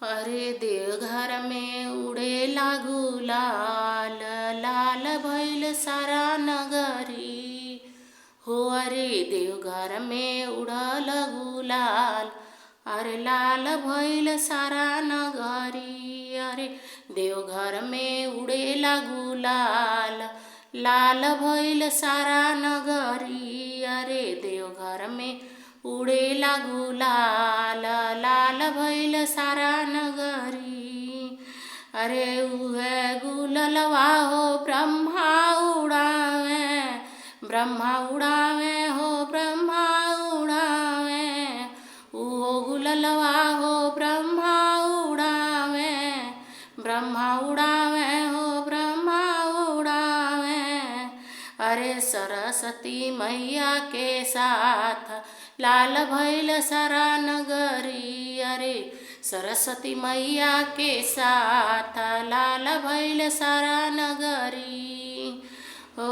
अरे देवघर में उड़ेला गुलाल, लाल भइल सारा नगरी हो। अरे देवघर में उड़ल गुलाल, अरे लाल भइल सारा नगरी। अरे देवघर में उड़ेला गुलाल, लाल भइल सारा नगरी। अरे देवघर में उड़ेला गुलाल, लाल भइल सारा नगरी। अरे उहे गुललवा हो ब्रह्मा उड़ावे, ब्रह्मा उड़ावे हो ब्रह्मा उड़ावे। उहो गुललवा हो ब्रह्मा उड़ावे, ब्रह्मा उड़ावे हो ब्रह्मा उड़ावे। अरे सरस्वती मैया के साथ लाल भइल सारा नगरी। अरे सरस्वती मैया के साथ लाल भइल सारा नगरी हो।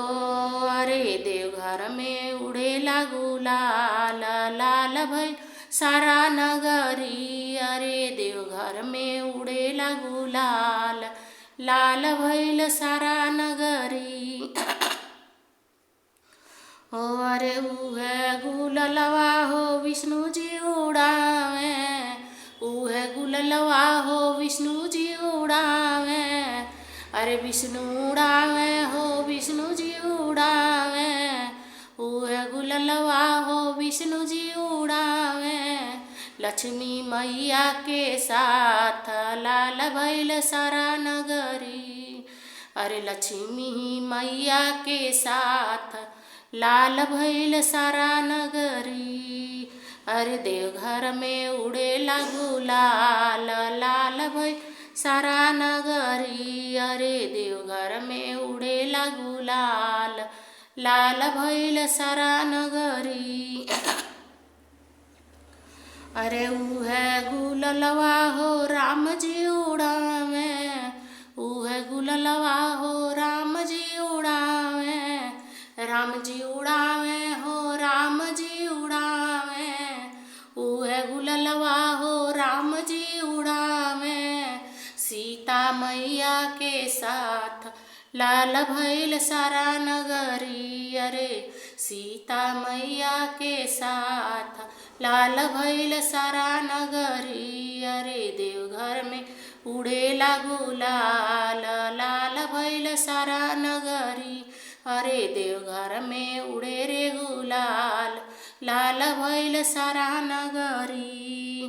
अरे देवघर में उड़ेला गुलाल, लाल भइल सारा नगरी। अरे देवघर में उड़ेला गुलाल, लाल भइल सारा नगरी हो। अरे उहे गुललवा हो विष्णु जी उड़ावे, उहे गुललवा हो विष्णु जी उड़ावे। अरे विष्णु उड़ावे हो विष्णु जी उड़ावे, उहे गुललवा हो विष्णु जी उड़ावे। लक्ष्मी मैया के साथ लाल भइल सारा नगरी। अरे लक्ष्मी मैया के साथ लाल भइल सारा नगरी। अरे देवघर में उड़ेला गुलाल, लाल भइल सारा नगरी। अरे देवघर में उड़ेला गुलाल, लाल भइल सारा नगरी। अरे उहे गुललवा हो राम जी उड़ावे, उहे गुललवा हो राम जी उड़ावे। राम जी उड़ावे हो राम जी उड़ावे, उहे गुललवा हो राम जी उड़ावे। सीता मैया के साथ लाल भइल सारा नगरी। अरे सीता मैया के साथ लाल भइल सारा नगरी। अरे देवघर में उड़ेला गुलाल, लाल भइल सारा नगरी। अरे देवघर में उड़े रे गुलाल, लाल भइल सारा नगरी।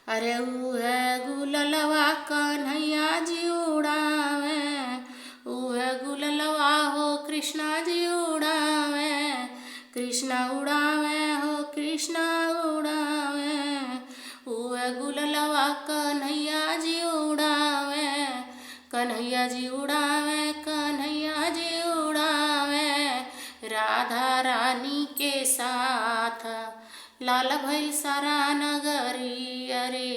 अरे उहे गुललवा कन्हैया जी उड़ावे, उहे गुललवा हो कृष्णा जी उड़ावे। कृष्णा उड़ावे हो कृष्णा उड़ावे, उहे गुललवा कन्हैया जी उड़ावे। कन्हैया जी उड़ावे कन्हैया जी उड़ावे। राधा रानी के साथ लाल भइल सारा नगरी। अरे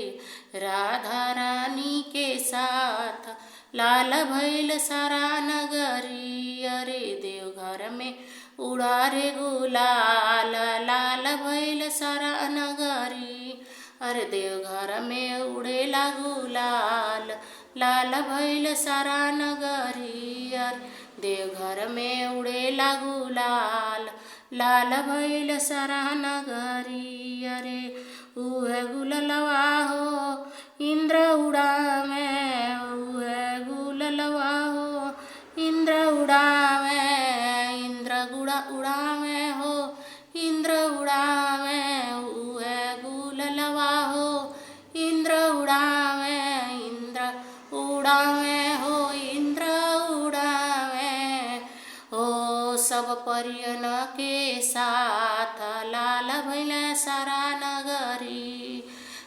राधा रानी के साथ लाल भइल सारा नगरी। अरे देवघर में उड़ा रे गुलाल, लाल भइल सारा नगरी। अरे देवघर में उड़ेला गुलाल, लाल भइल सारा नगरी। अरे देवघर में उड़ेला गुलाल, लाल भइल सारा नगरी। अरे उहे गुललवा हो इंद्र उड़ावे, उहे गुललवा हो इंद्र उड़ावे। इंद्र उड़ावे हो इंद्र उड़ावे, उहे गुललवा हो इंद्र उड़ावे। इंद्र उड़ावे हो इंद्र उड़ावे हो। सब परियन के साथ लाल भइल सारा नगरी।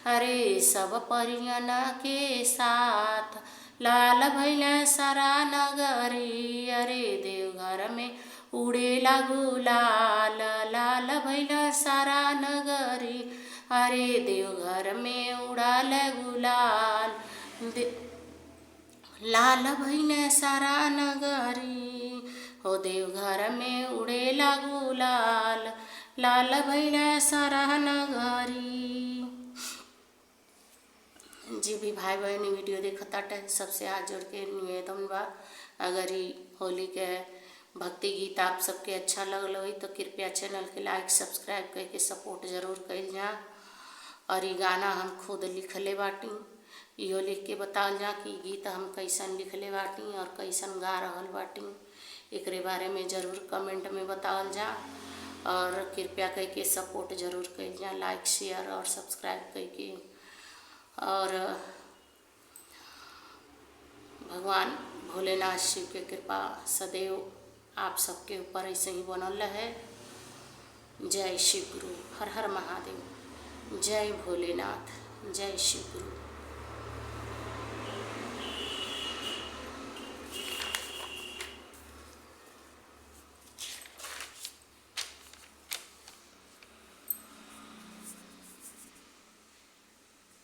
अरे सब परियन के साथ लाल भइल सारा नगरी। अरे देवघर में उड़ेला गुलाल, लाल भइल सारा नगरी। अरे देवघर में उड़ाल गुलाल, लाल भइल सारा नगरी हो। देवघर में उड़ेला गुलाल, लाल भइल सारा नगरी। जे भी भाई बहन वीडियो देखताटे सबसे हाथ जोड़ के निवेदन बा, अगर ई होली के भक्ति गीत आप सबके अच्छा लगल हो तो कृपया चैनल के लाइक सब्सक्राइब करके सपोर्ट जरूर कइल जा। और ये गाना हम खुद लिखले बाटी, इहो लिख के बताल जा कि गीत हम कैसन लिखले बाटी और कैसन गा रहल बाटी, एकरे बारे में ज़रूर कमेंट में बतावल जा। और कृपया करके सपोर्ट जरूर कइल जा, लाइक शेयर और सब्सक्राइब करके। और भगवान भोलेनाथ शिव के कृपा सदैव आप सबके ऊपर ऐसे ही बनल रहे। जय शिव गुरु, हर हर महादेव, जय भोलेनाथ, जय शिव गुरु।